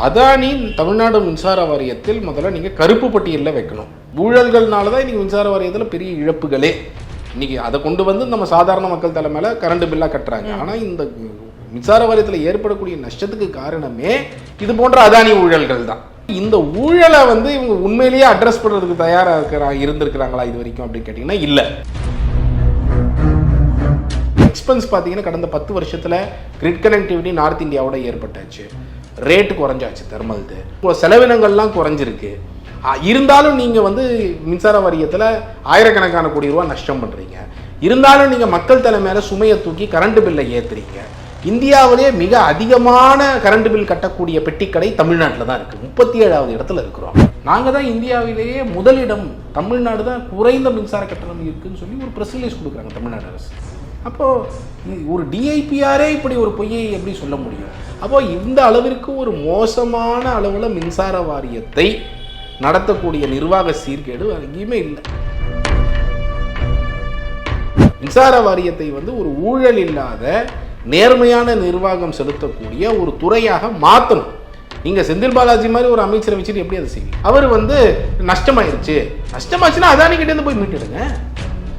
அதானி தமிழ்நாடு மின்சார வாரியத்தில் முதல்ல நீங்கள் கருப்பு பட்டியலில் வைக்கணும். ஊழல்கள்னால தான் இன்றைக்கி மின்சார வாரியத்தில் பெரிய இழப்புகளே. இன்றைக்கி அதை கொண்டு வந்து நம்ம சாதாரண மக்கள் தலைமையில் கரண்ட் பில்லாக கட்டுறாங்க. ஆனால் இந்த மின்சார வாரியத்தில் ஏற்படக்கூடிய நஷ்டத்துக்கு காரணமே இது போன்ற அதானி ஊழல்கள் தான். இந்த ஊழலை வந்து இவங்க உண்மையிலேயே அட்ரஸ் பண்ணுறதுக்கு தயாராக இருந்திருக்கிறாங்களா இது வரைக்கும் அப்படின்னு கேட்டிங்கன்னா இல்லை. எக்ஸ்பென்ஸ் பார்த்தீங்கன்னா கடந்த 10 வருஷத்தில் கிரிட் கனெக்டிவிட்டி நார்த் இந்தியாவோட ஏற்பட்டாச்சு. ரேட்டு குறைஞ்சாச்சு தெர்மல்து. இப்போ செலவினங்கள்லாம் குறைஞ்சிருக்கு. இருந்தாலும் நீங்கள் வந்து மின்சார வாரியத்தில் ஆயிரக்கணக்கான கோடி ரூபா நஷ்டம் பண்ணுறீங்க. இருந்தாலும் நீங்கள் மக்கள் தலை மேலே சுமையை தூக்கி கரண்ட் பில்லை ஏற்றுறீங்க. இந்தியாவிலே மிக அதிகமான கரண்ட் பில் கட்டக்கூடிய பெட்டிக்கடை தமிழ்நாட்டில் தான் இருக்குது. 37வது இடத்துல இருக்கிறோம். நாங்கள் தான் இந்தியாவிலேயே முதலிடம். தமிழ்நாடு தான் குறைந்த மின்சார கட்டணம் இருக்குதுன்னு சொல்லி ஒரு ப்ரெஸ் ரிலீஸ் கொடுக்குறாங்க தமிழ்நாடு அரசு. அப்போது ஒரு டிஐபிஆரே இப்படி ஒரு பொய்யை எப்படி சொல்ல முடியும்? அப்போ இந்த அளவிற்கு ஒரு மோசமான அளவில் மின்சார வாரியத்தை நடத்தக்கூடிய நிர்வாக சீர்கேடு எங்கேயுமே இல்லை. மின்சார வாரியத்தை வந்து ஒரு ஊழல் இல்லாத நேர்மையான நிர்வாகம் செலுத்தக்கூடிய ஒரு துறையாக மாற்றணும். நீங்கள் செந்தில் பாலாஜி மாதிரி ஒரு அமைச்சரை வச்சுட்டு எப்படி அதை செய்வீங்க? அவர் வந்து நஷ்டமாச்சுன்னா அதானிக்கிட்டேருந்து போய் மீட்டுடுங்க.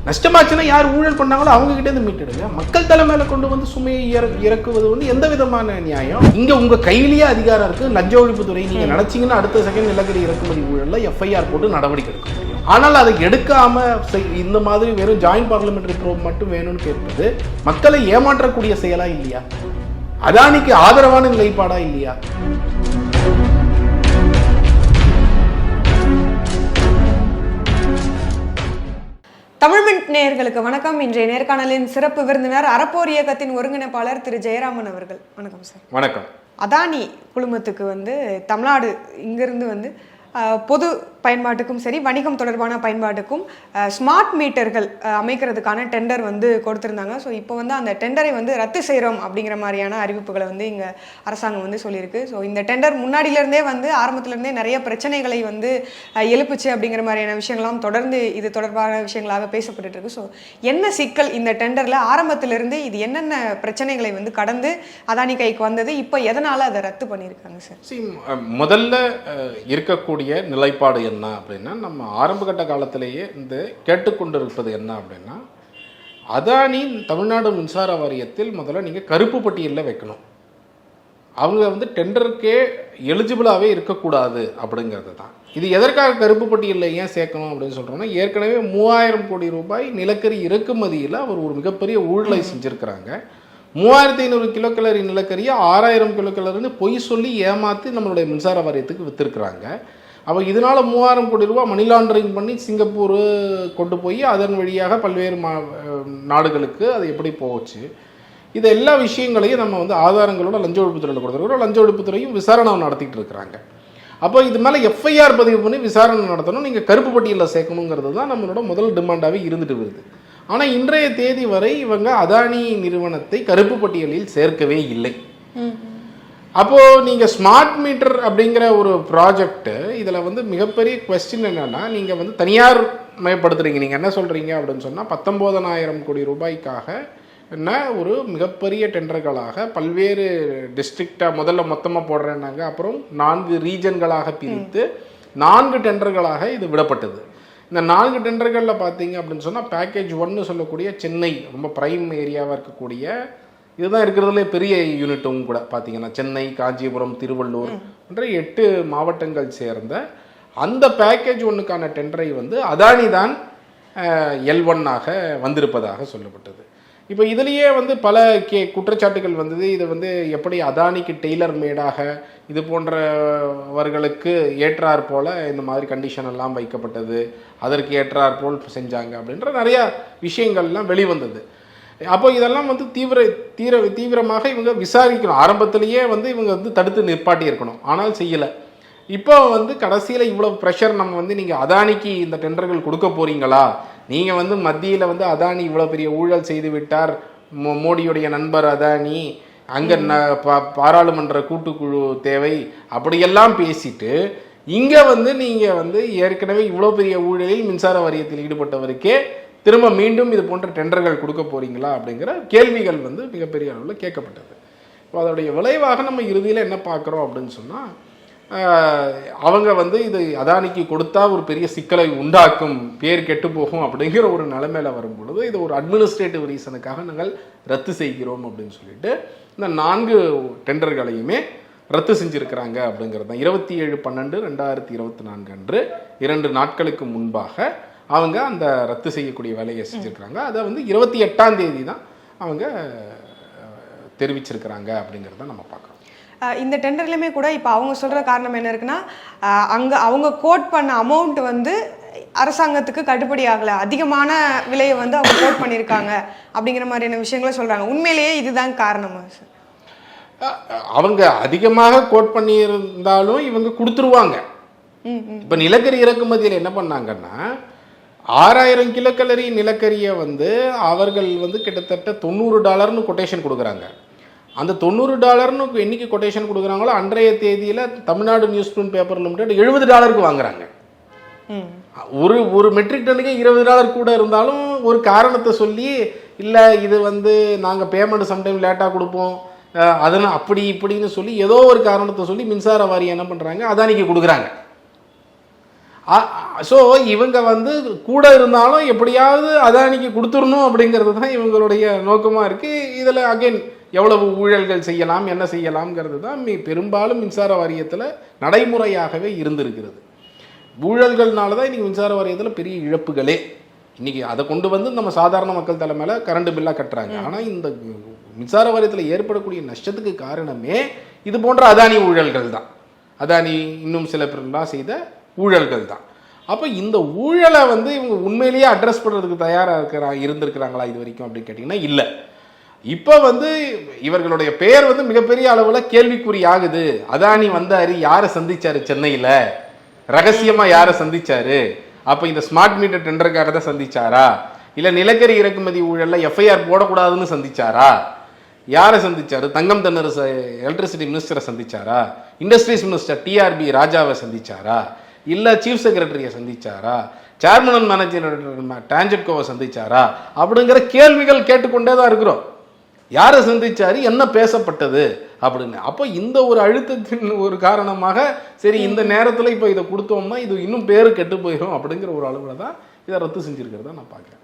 நஷ்டமாச்சுன்னா யார் ஊழல் பண்ணாங்களோ அவங்க கிட்டேருந்து மீட்டெடுங்க. மக்கள் தலைமையில கொண்டு வந்து சுமையை இறக்குவது வந்து எந்த விதமான நியாயம்? இங்க உங்க கையிலேயே அதிகாரம் இருக்கு. லஞ்ச ஒழிப்புத்துறை நீங்க நினைச்சீங்கன்னா அடுத்த செகண்ட் நிலக்கரி இறக்குமதி ஊழல்ல எஃப்ஐஆர் போட்டு நடவடிக்கை எடுக்க முடியும். ஆனால் அதை எடுக்காம இந்த மாதிரி வெறும் ஜாயிண்ட் பார்லிமெண்டரி ப்ரோப் மட்டும் வேணும்னு கேட்பது மக்களை ஏமாற்றக்கூடிய செயலா இல்லையா? அதானிக்கு ஆதரவான நிலைப்பாடா இல்லையா? தமிழ்மின் நேயர்களுக்கு வணக்கம். இன்றைய நேர்காணலின் சிறப்பு விருந்தினர் அறப்போர் இயக்கத்தின் ஒருங்கிணைப்பாளர் திரு ஜெயராமன் அவர்கள். வணக்கம் சார். வணக்கம். அதானி குழுமத்துக்கு வந்து தமிழ்நாடு இங்கிருந்து வந்து பொது பயன்பாட்டுக்கும் சரி வணிகம் தொடர்பான பயன்பாட்டுக்கும் ஸ்மார்ட் மீட்டர்கள் அமைக்கிறதுக்கான டெண்டர் வந்து கொடுத்துருந்தாங்க. ஸோ இப்போ வந்து அந்த டெண்டரை வந்து ரத்து செய்கிறோம் அப்படிங்கிற மாதிரியான அறிவிப்புகளை வந்து இங்கே அரசாங்கம் வந்து சொல்லியிருக்கு. ஸோ இந்த டெண்டர் முன்னாடியிலேருந்தே வந்து ஆரம்பத்திலேருந்தே நிறைய பிரச்சனைகளை வந்து எழுப்புச்சு அப்படிங்கிற மாதிரியான விஷயங்கள்லாம் தொடர்ந்து இது தொடர்பான விஷயங்களாக பேசப்பட்டு இருக்கு. ஸோ என்ன சிக்கல் இந்த டெண்டரில் ஆரம்பத்திலிருந்து இது என்னென்ன பிரச்சனைகளை வந்து கடந்து அதானி கைக்கு வந்தது, இப்போ எதனால் அதை ரத்து பண்ணியிருக்காங்க சார்? முதல்ல இருக்கக்கூடிய நிலைப்பாடு என்ன அப்படின்னா, நம்ம ஆரம்பகட்ட காலத்திலேயே இந்த கேட்டுக்கொண்டிருப்பது என்ன அப்படின்னா, அதானி தமிழ்நாடு மின்சார வாரியத்தில் முதல்ல நீங்கள் கருப்பு பட்டியலில் வைக்கணும். அவங்க வந்து டெண்டருக்கே எலிஜிபிளாகவே இருக்கக்கூடாது அப்படிங்கிறது தான். இது எதற்காக கருப்பு பட்டியலில் ஏன் சேர்க்கணும் அப்படின்னு சொல்கிறோன்னா, ஏற்கனவே 3000 கோடி ரூபாய் நிலக்கரி இறக்குமதியில் அவர் ஒரு மிகப்பெரிய ஊழலை செஞ்சுருக்கிறாங்க. 3500 கிலோகலரி நிலக்கரியை 6000 கிலோகலரின்னு பொய் சொல்லி ஏமாற்றி நம்மளுடைய மின்சார வாரியத்துக்கு விற்றுருக்குறாங்க. அப்போ இதனால் 3000 கோடி ரூபா மணி லாண்டரிங் பண்ணி சிங்கப்பூர் கொண்டு போய் அதன் வழியாக பல்வேறு நாடுகளுக்கு அது எப்படி போச்சு, இது எல்லா விஷயங்களையும் நம்ம வந்து ஆதாரங்களோட லஞ்ச ஒழிப்புத்துறையில் கொடுத்துருக்கிறோம். லஞ்ச ஒழிப்புத்துறையும் விசாரணை நடத்திட்டு இருக்கிறாங்க. அப்போ இது மேலே எஃப்ஐஆர் பதிவு பண்ணி விசாரணை நடத்தணும், நீங்கள் கருப்பு பட்டியலில் சேர்க்கணுங்கிறது தான் நம்மளோட முதல் டிமாண்டாகவே இருந்துட்டு வருது. ஆனால் இன்றைய தேதி வரை இவங்க அதானி நிறுவனத்தை கருப்பு பட்டியலில் சேர்க்கவே இல்லை. அப்போது நீங்கள் ஸ்மார்ட் மீட்டர் அப்படிங்கிற ஒரு ப்ராஜெக்ட்டு, இதில் வந்து மிகப்பெரிய குவெஸ்டின் என்னென்னா, நீங்கள் வந்து தனியார் மயப்படுத்துகிறீங்க. நீங்கள் என்ன சொல்கிறீங்க அப்படின்னு சொன்னால், 19,000 கோடி ரூபாய்க்காக என்ன ஒரு மிகப்பெரிய டெண்டர்களாக பல்வேறு டிஸ்ட்ரிக்டாக முதல்ல மொத்தமாக போடுறேன்னாங்க. அப்புறம் 4 ரீஜன்களாக பிரித்து 4 டெண்டர்களாக இது விடப்பட்டது. இந்த 4 டெண்டர்களில் பார்த்தீங்க அப்படின்னு சொன்னால், பேக்கேஜ் 1 சொல்லக்கூடிய சென்னை ரொம்ப ப்ரைம் ஏரியாவாக இருக்கக்கூடிய, இதுதான் இருக்கிறதுலே பெரிய யூனிட்டும் கூட பார்த்தீங்கன்னா, சென்னை, காஞ்சிபுரம், திருவள்ளூர் என்ற 8 மாவட்டங்கள் சேர்ந்த அந்த பேக்கேஜ் 1க்கான டெண்டரை வந்து அதானி தான் L1ஆக வந்திருப்பதாக சொல்லப்பட்டது. இப்போ இதுலேயே வந்து பல குற்றச்சாட்டுகள் வந்தது. இது வந்து எப்படி அதானிக்கு டெய்லர் மேடாக இது போன்றவர்களுக்கு ஏற்றாற் போல இந்த மாதிரி கண்டிஷன் எல்லாம் வைக்கப்பட்டது, அதற்கு ஏற்றாற் போல் செஞ்சாங்க அப்படின்ற நிறையா விஷயங்கள்லாம் வெளிவந்தது. அப்போ இதெல்லாம் வந்து தீவிரமாக இவங்க விசாரிக்கணும். ஆரம்பத்திலேயே வந்து இவங்க வந்து தடுத்து நிற்பாட்டி இருக்கணும், ஆனால் செய்யலை. இப்போ வந்து கடைசியில் இவ்வளோ ப்ரெஷர் நம்ம வந்து நீங்கள் அதானிக்கு இந்த டெண்டர்கள் கொடுக்க போகிறீங்களா, நீங்கள் வந்து மத்தியில் வந்து அதானி இவ்வளோ பெரிய ஊழல் செய்து விட்டார், மோடியுடைய நண்பர் அதானி, அங்கே பாராளுமன்ற கூட்டுக்குழு தேவை அப்படியெல்லாம் பேசிட்டு, இங்கே வந்து நீங்கள் வந்து ஏற்கனவே இவ்வளோ பெரிய ஊழலில் மின்சார வாரியத்தில் ஈடுபட்டவருக்கே திரும்ப மீண்டும் இது போன்ற டெண்டர்கள் கொடுக்க போறீங்களா அப்படிங்கிற கேள்விகள் வந்து மிகப்பெரிய அளவில் கேட்கப்பட்டது. இப்போ அதோடைய விளைவாக நம்ம இறுதியில் என்ன பார்க்குறோம் அப்படின்னு சொன்னால், அவங்க வந்து இது அதானிக்கு கொடுத்தா ஒரு பெரிய சிக்கலை உண்டாக்கும், பேர் கெட்டு போகும் அப்படிங்கிற ஒரு நிலைமையில வரும் பொழுது இது ஒரு அட்மினிஸ்ட்ரேட்டிவ் ரீசனுக்காக நாங்கள் ரத்து செய்கிறோம் அப்படின்னு சொல்லிட்டு இந்த 4 டெண்டர்களையுமே ரத்து செஞ்சிருக்கிறாங்க அப்படிங்கிறது தான். 27/12/2024 அன்று 2 நாட்களுக்கு முன்பாக அவங்க அந்த ரத்து செய்யக்கூடிய வேலையை செஞ்சுருக்கிறாங்க. அதை வந்து 28ஆம் தேதி தான் அவங்க தெரிவிச்சிருக்கிறாங்க அப்படிங்கிறத நம்ம பார்க்குறோம். இந்த டெண்டர்லையுமே கூட இப்போ அவங்க சொல்கிற காரணம் என்ன இருக்குன்னா, அங்கே அவங்க கோட் பண்ண அமௌண்ட் வந்து அரசாங்கத்துக்கு கட்டுப்படி ஆகலை, அதிகமான விலையை வந்து அவங்க கோட் பண்ணியிருக்காங்க அப்படிங்கிற மாதிரியான விஷயங்களை சொல்கிறாங்க. உண்மையிலேயே இதுதான் காரணமா சார்? அவங்க அதிகமாக கோட் பண்ணியிருந்தாலும் இவங்க கொடுத்துருவாங்க. இப்போ நிலக்கரி இறக்குமதியில் என்ன பண்ணாங்கன்னா, 6000 கிலோகலரி நிலக்கரியை வந்து அவர்கள் வந்து கிட்டத்தட்ட $90 கொட்டேஷன் கொடுக்குறாங்க. அந்த $90 என்னைக்கு கொட்டேஷன் கொடுக்குறாங்களோ அன்றைய தேதியில் Tamil Nadu news print paper limited $70 வாங்குறாங்க. ஒரு மெட்ரிக் டன்னுக்கு $20 கூட இருந்தாலும் ஒரு காரணத்தை சொல்லி, இல்லை இது வந்து நாங்கள் பேமெண்ட் சம்டைம் லேட்டாக கொடுப்போம், அதனால் அப்படி இப்படின்னு சொல்லி ஏதோ ஒரு காரணத்தை சொல்லி மின்சார வாரியம் என்ன பண்ணுறாங்க, அதானிக்கு கொடுக்குறாங்க. ஸோ இவங்க வந்து கூட இருந்தாலும் எப்படியாவது அதானிக்கு கொடுத்துடணும் அப்படிங்கிறது தான் இவங்களுடைய நோக்கமாக இருக்குது. இதில் அகைன் எவ்வளவு ஊழல்கள் செய்யலாம், என்ன செய்யலாம்ங்கிறது தான் பெரும்பாலும் மின்சார வாரியத்தில் நடைமுறையாகவே இருந்திருக்கிறது. ஊழல்கள்னால தான் இன்றைக்கி மின்சார வாரியத்தில் பெரிய இழப்புகளே. இன்றைக்கி அதை கொண்டு வந்து நம்ம சாதாரண மக்கள் தலைமையில கரண்ட் பில்லாக கட்டுறாங்க. ஆனால் இந்த மின்சார வாரியத்தில் ஏற்படக்கூடிய நஷ்டத்துக்கு காரணமே இது போன்ற அதானி ஊழல்கள் தான். அதானி இன்னும் சில பேர்லாம் செய்த ஊழல்கள் தான். அப்போ இந்த ஊழலை வந்து இவங்க உண்மையிலேயே அட்ரஸ் பண்ணுறதுக்கு தயாராக இருந்திருக்கிறாங்களா இது வரைக்கும் அப்படின்னு கேட்டிங்கன்னா இல்லை. இப்போ வந்து இவர்களுடைய பெயர் வந்து மிகப்பெரிய அளவில் கேள்விக்குறி ஆகுது. அதானி வந்தாரு, யாரை சந்திச்சாரு, சென்னையில் ரகசியமாக யாரை சந்திச்சாரு, அப்போ இந்த ஸ்மார்ட் மீட்டர் டெண்டருக்காக தான் சந்திச்சாரா, இல்லை நிலக்கரி இறக்குமதி ஊழலில் எஃப்ஐஆர் போடக்கூடாதுன்னு சந்திச்சாரா, யாரை சந்திச்சாரு, தங்கம் தென்னரசு எலக்ட்ரிசிட்டி மினிஸ்டரை சந்திச்சாரா, இண்டஸ்ட்ரீஸ் மினிஸ்டர் டிஆர்பி ராஜாவை சந்திச்சாரா, இல்லை சீஃப் செக்ரட்டரியை சந்திச்சாரா, சேர்மன் அண்ட் மேனேஜர் டான்ஜெட்கோவை சந்திச்சாரா அப்படிங்கிற கேள்விகள் கேட்டுக்கொண்டே தான் இருக்கிறோம். யாரை சந்திச்சாரு, என்ன பேசப்பட்டது அப்படின்னு. அப்போ இந்த ஒரு அழுத்தத்தின் ஒரு காரணமாக சரி இந்த நேரத்தில் இப்போ இதை கொடுத்தோம்னா இது இன்னும் பேரு கெட்டு போயிடும் அப்படிங்கிற ஒரு அளவில் தான் இதை ரத்து செஞ்சுருக்கிறத நான் பார்க்குறேன்.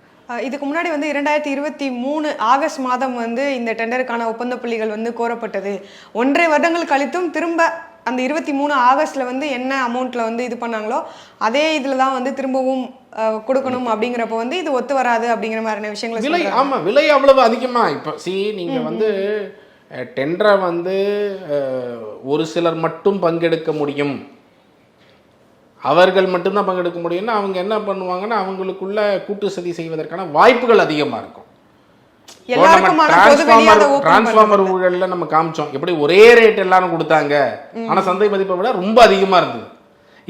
இதுக்கு முன்னாடி வந்து 2023 ஆகஸ்ட் மாதம் வந்து இந்த டெண்டருக்கான ஒப்பந்த புள்ளிகள் வந்து கோரப்பட்டது. 1.5 வருடங்கள் கழித்தும் திரும்ப அந்த 23 ஆகஸ்ட்ல வந்து என்ன அமௌண்ட்ல வந்து இது பண்ணாங்களோ அதே இதில் தான் வந்து திரும்பவும் கொடுக்கணும் அப்படிங்கிறப்ப வந்து இது ஒத்து வராது அப்படிங்கிற மாதிரியான விஷயங்களை விலை. ஆமாம், விலை அவ்வளவு அதிகமாக. இப்போ நீங்கள் வந்து டெண்டரை வந்து ஒரு சிலர் மட்டும் பங்கெடுக்க முடியும், அவர்கள் மட்டும்தான் பங்கெடுக்க முடியும்னா அவங்க என்ன பண்ணுவாங்கன்னா அவங்களுக்குள்ள கூட்டு சதி செய்வதற்கான வாய்ப்புகள் அதிகமாக இருக்கும். டிரான்ஸ்ஃபார்மர் ஊழல்ல நம்ம காமிச்சோம் எப்படி ஒரே ரேட் எல்லாரும் கொடுத்தாங்க, ஆனா சந்தை மதிப்பை விட ரொம்ப அதிகமா இருந்தது.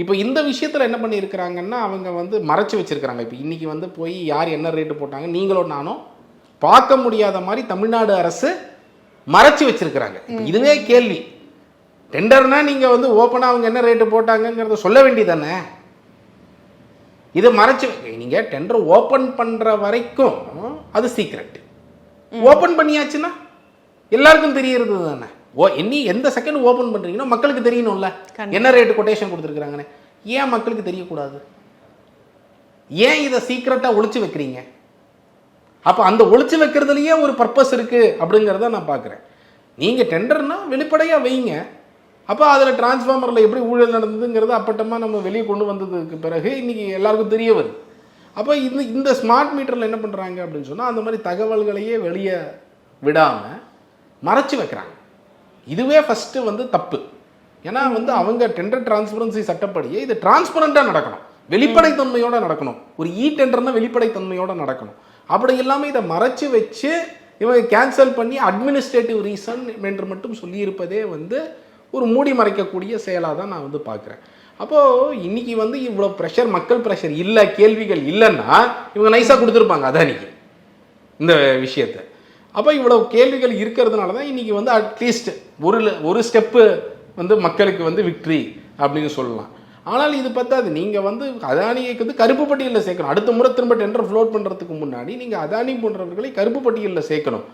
இப்போ இந்த விஷயத்துல என்ன பண்ணி இருக்கிறாங்கன்னா அவங்க வந்து மறைச்சு வச்சிருக்காங்க. இப்போ இன்னைக்கு வந்து போய் யார் என்ன ரேட்டு போட்டாங்க நீங்களும் நானும் பார்க்க முடியாத மாதிரி தமிழ்நாடு அரசு மறைச்சு வச்சிருக்கிறாங்க. இதுவே கேள்வி. டெண்டர்னா நீங்க வந்து ஓப்பனா அவங்க என்ன ரேட்டு போட்டாங்கிறத சொல்ல வேண்டியதானே. இதை மறைச்சு நீங்க டெண்டர் ஓபன் பண்ற வரைக்கும் அது சீக்ரெட். ஓபன் பண்ணியாச்சுன்னா எல்லாருக்கும் தெரியறது தானே. எந்த செகண்ட் ஓபன் பண்றீங்கன்னா மக்களுக்கு தெரியணும்ல என்ன ரேட்டு கொட்டேஷன் கொடுத்துருக்காங்கன்னு. ஏன் மக்களுக்கு தெரியக்கூடாது? ஏன் இதை சீக்ரெட்டா ஒளிச்சு வைக்கிறீங்க? அப்போ அந்த ஒளிச்சு வைக்கிறதுலயே ஒரு பர்பஸ் இருக்கு அப்படிங்கிறத நான் பார்க்குறேன். நீங்கள் டெண்டர்னா வெளிப்படையாக வைங்க. அப்போ அதில் டிரான்ஸ்ஃபார்மரில் எப்படி ஊழல் நடந்ததுங்கிறது அப்பட்டமாக நம்ம வெளியே கொண்டு வந்ததுக்கு பிறகு இன்றைக்கி எல்லாருக்கும் தெரிய வருது. அப்போ இந்த ஸ்மார்ட் மீட்டரில் என்ன பண்ணுறாங்க அப்படின்னு சொன்னால் அந்த மாதிரி தகவல்களையே வெளியே விடாமல் மறைச்சி வைக்கிறாங்க. இதுவே ஃபஸ்ட்டு வந்து தப்பு. ஏன்னா வந்து அவங்க டெண்டர் டிரான்ஸ்பரன்சி சட்டப்படியே இது டிரான்ஸ்பரண்ட்டாக நடக்கணும், வெளிப்படைத்தன்மையோடு நடக்கணும். ஒரு டெண்டர்னா வெளிப்படைத்தன்மையோடு நடக்கணும். அப்படி இல்லாமல் இதை மறைச்சி வச்சு இவங்க கேன்சல் பண்ணி அட்மினிஸ்ட்ரேட்டிவ் ரீசன் என்று மட்டும் சொல்லியிருப்பதே வந்து ஒரு மூடி மறைக்கக்கூடிய செயலாக தான் நான் வந்து பார்க்குறேன். அப்போது இன்றைக்கி வந்து இவ்வளோ ப்ரெஷர், மக்கள் ப்ரெஷர் இல்லை, கேள்விகள் இல்லைன்னா இவங்க நைஸாக கொடுத்துருப்பாங்க அதானிக்கு இந்த விஷயத்தை. அப்போ இவ்வளோ கேள்விகள் இருக்கிறதுனால தான் இன்றைக்கி வந்து அட்லீஸ்ட் ஒரு ஸ்டெப்பு வந்து மக்களுக்கு வந்து விக்ட்ரி அப்படின்னு சொல்லலாம். ஆனால் இது பத்தாது. நீங்கள் வந்து அதானியை வந்து கருப்பு பட்டியலில் சேர்க்கணும். அடுத்த முறை திரும்ப டெண்டர் ஃப்ளோட் பண்ணுறதுக்கு முன்னாடி நீங்கள் அதானி போன்றவர்களை கருப்பு பட்டியலில் சேர்க்கணும்.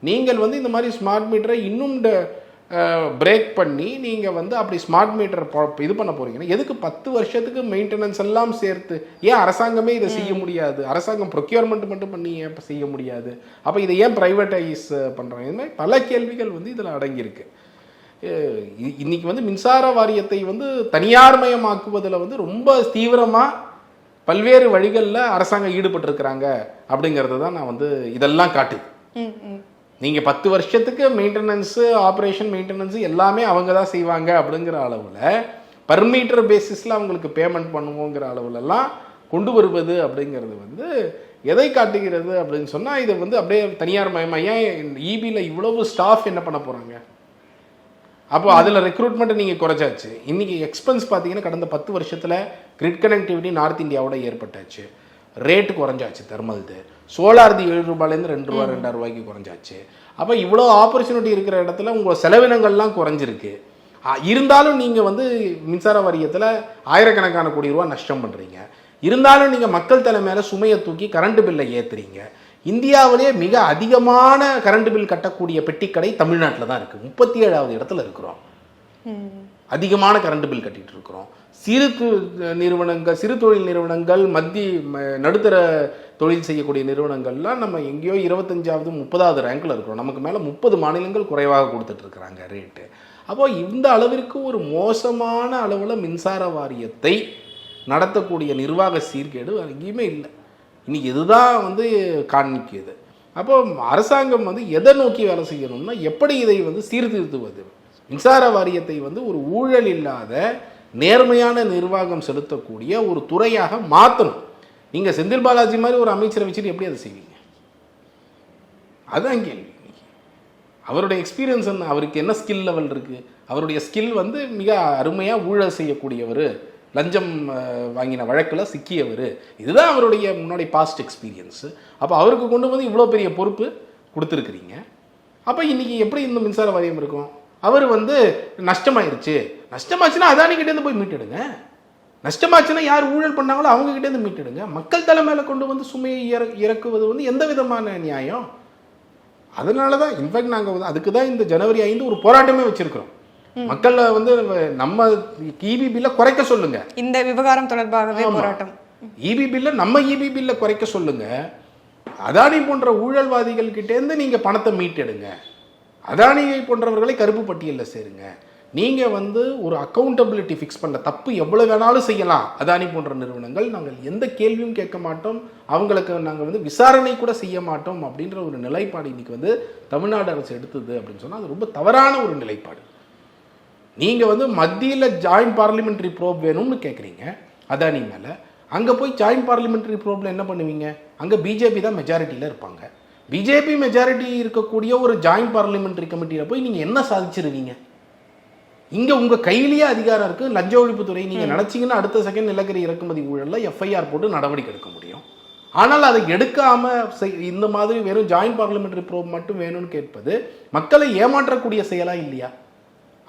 நீங்கள் வந்து இந்த மாதிரி ஸ்மார்ட் மீட்டரை இன்னும் பிரேக் பண்ணி நீங்கள் வந்து அப்படி ஸ்மார்ட் மீட்டர் இது பண்ண போகிறீங்கன்னா எதுக்கு 10 வருஷத்துக்கு மெயின்டெனன்ஸ் எல்லாம் சேர்த்து ஏன் அரசாங்கமே இதை செய்ய முடியாது? அரசாங்கம் ப்ரொக்யூர்மெண்ட் மட்டும் பண்ணி ஏன் செய்ய முடியாது? அப்போ இதை ஏன் ப்ரைவேட்டைஸ் பண்ணுறாங்க? இது மாதிரி பல கேள்விகள் வந்து இதில் அடங்கியிருக்கு. இன்னைக்கு வந்து மின்சார வாரியத்தை வந்து தனியார்மயமாக்குவதில் வந்து ரொம்ப தீவிரமாக பல்வேறு வழிகளில் அரசாங்கம் ஈடுபட்டிருக்கிறாங்க அப்படிங்கிறது தான் நான் வந்து இதெல்லாம் காட்டுது. நீங்கள் 10 வருஷத்துக்கு மெயின்டெனன்ஸு, ஆப்ரேஷன் மெயின்டெனன்ஸு எல்லாமே அவங்க தான் செய்வாங்க அப்படிங்கிற அளவில் பர் மீட்டர் பேசிஸில் அவங்களுக்கு பேமெண்ட் பண்ணுவோங்கிற அளவுலலாம் கொண்டு வருவது அப்படிங்கிறது வந்து எதை காட்டுகிறது அப்படின்னு சொன்னால் இது வந்து அப்படியே தனியார் மயமாக ஏன் ஈபியில் இவ்வளவு ஸ்டாஃப் என்ன பண்ண போகிறாங்க? அப்போ அதில் ரெக்ரூட்மெண்ட்டை நீங்கள் குறைச்சாச்சு. இன்றைக்கி எக்ஸ்பென்ஸ் பார்த்தீங்கன்னா கடந்த 10 வருஷத்தில் கிரிட் கனெக்டிவிட்டி நார்த் இந்தியாவோட ஏற்பட்டாச்சு. ரேட்டு குறைஞ்சாச்சு. தெர்மல்து சோலார்து 7 ரூபாயிலேருந்து 2 ரூபா 2.5 ரூபாய்க்கு குறைஞ்சாச்சு. அப்போ இவ்வளோ ஆப்பர்ச்சுனிட்டி இருக்கிற இடத்துல உங்கள் செலவினங்கள்லாம் குறைஞ்சிருக்கு. இருந்தாலும் நீங்கள் வந்து மின்சார வாரியத்தில் ஆயிரக்கணக்கான கோடி ரூபா நஷ்டம் பண்ணுறீங்க. இருந்தாலும் நீங்கள் மக்கள் தலை மேலே சுமையை தூக்கி கரண்ட் பில்லை ஏற்றுறீங்க. இந்தியாவிலே மிக அதிகமான கரண்ட் பில் கட்டக்கூடிய பெட்டிக்கடை தமிழ்நாட்டில் தான் இருக்குது. 37வது இடத்துல இருக்கிறோம். அதிகமான கரண்ட் பில் கட்டிகிட்டு இருக்கிறோம். நிறுவனங்கள், சிறு தொழில் நிறுவனங்கள், நடுத்தர தொழில் செய்யக்கூடிய நிறுவனங்கள்லாம் நம்ம எங்கேயோ 25வது 30வது ரேங்கில் இருக்கிறோம். நமக்கு மேலே 30 மாநிலங்கள் குறைவாக கொடுத்துட்ருக்குறாங்க ரேட்டு. அப்போது இந்த அளவிற்கு ஒரு மோசமான அளவில் மின்சார வாரியத்தை நடத்தக்கூடிய நிர்வாக சீர்கேடு எங்கேயுமே இல்லை. இன்னைக்கு இதுதான் வந்து காண்பிக்குது. அப்போ அரசாங்கம் வந்து எதை நோக்கி வேலை செய்யணும்னா எப்படி இதை வந்து சீர்திருத்துவது, மின்சார வாரியத்தை வந்து ஒரு ஊழல் இல்லாத நேர்மையான நிர்வாகம் செலுத்தக்கூடிய ஒரு துறையாக மாற்றணும். நீங்கள் செந்தில் பாலாஜி மாதிரி ஒரு அமைச்சரை வச்சுட்டு எப்படி அதை செய்வீங்க? அதுதான் கேள்வி. அவருடைய எக்ஸ்பீரியன்ஸ் என்ன, அவருக்கு என்ன ஸ்கில் லெவல் இருக்குது? அவருடைய ஸ்கில் வந்து மிக அருமையாக ஊழல் செய்யக்கூடியவர், லஞ்சம் வாங்கின வழக்கில் சிக்கியவர். இதுதான் அவருடைய முன்னாடி பாஸ்ட் எக்ஸ்பீரியன்ஸு. அப்போ அவருக்கு கொண்டு வந்து இவ்வளோ பெரிய பொறுப்பு கொடுத்துருக்குறீங்க. அப்போ இன்றைக்கி எப்படி இந்த மின்சார வாரியம் இருக்கும்? அவர் வந்து நஷ்டமாயிருச்சு, நஷ்டமாச்சுன்னா அதானிக்கிட்டேருந்து போய் மீட்டெடுங்க. நஷ்டமாச்சுன்னா யார் ஊழல் பண்ணாங்களோ அவங்ககிட்டேருந்து மீட்டெடுங்க. மக்கள் தலைமையில கொண்டு வந்து சுமையை இறக்குவது வந்து எந்த விதமான நியாயம்? அதனால தான் இன்ஃபேக்ட் நாங்கள் வந்து அதுக்கு தான் இந்த ஜனவரி 5 ஒரு போராட்டமே வச்சுருக்கிறோம். மக்கள் வந்து நம்ம இபி பில்லை குறைக்க சொல்லுங்க. இந்த விவகாரம் தொடர்பாகவே போராட்டம். இபி பில்லை நம்ம இபி பில்லை குறைக்க சொல்லுங்க. அதானி போன்ற ஊழல்வாதிகள் கிட்டேருந்து நீங்கள் பணத்தை மீட்டெடுங்க. அதானியை போன்றவர்களை கருப்பு பட்டியலில் சேருங்க. நீங்கள் வந்து ஒரு அக்கௌண்டபிலிட்டி ஃபிக்ஸ் பண்ண தப்பு எவ்வளோ வேணாலும் செய்யலாம். அதானி போன்ற நிறுவனங்கள் நாங்கள் எந்த கேள்வியும் கேட்க மாட்டோம், அவங்களுக்கு நாங்கள் வந்து விசாரணை கூட செய்ய மாட்டோம் அப்படின்ற ஒரு நிலைப்பாடு இன்னைக்கு வந்து தமிழ்நாடு அரசு எடுத்தது அப்படின்னு சொன்னால் அது ரொம்ப தவறான ஒரு நிலைப்பாடு. நீங்கள் வந்து மத்தியில் ஜாயிண்ட் பார்லிமெண்ட்ரி ப்ரோப் வேணும்னு கேட்குறீங்க அதானி மேலே. அங்கே போய் ஜாயிண்ட் பார்லிமெண்ட்ரி ப்ரோப்பில் என்ன பண்ணுவீங்க? அங்கே பிஜேபி தான் மெஜாரிட்டியில் இருப்பாங்க. பிஜேபி மெஜாரிட்டி இருக்கக்கூடிய ஒரு ஜாயிண்ட் பார்லிமெண்ட்ரி கமிட்டியில் போய் நீங்கள் என்ன சாதிச்சிருவீங்க? இங்கே உங்கள் கையிலேயே அதிகாரம் இருக்குது. லஞ்ச ஒழிப்புத்துறை நீங்கள் நினச்சிங்கன்னா அடுத்த செகண்ட் நிலக்கரி இறக்குமதி ஊழலில் எஃப்ஐஆர் போட்டு நடவடிக்கை எடுக்க முடியும். ஆனால் அதை எடுக்காமல் இந்த மாதிரி வெறும் ஜாயிண்ட் பார்லிமெண்ட்ரி ப்ரோப் மட்டும் வேணும்னு கேட்பது மக்களை ஏமாற்றக்கூடிய செயலா இல்லையா?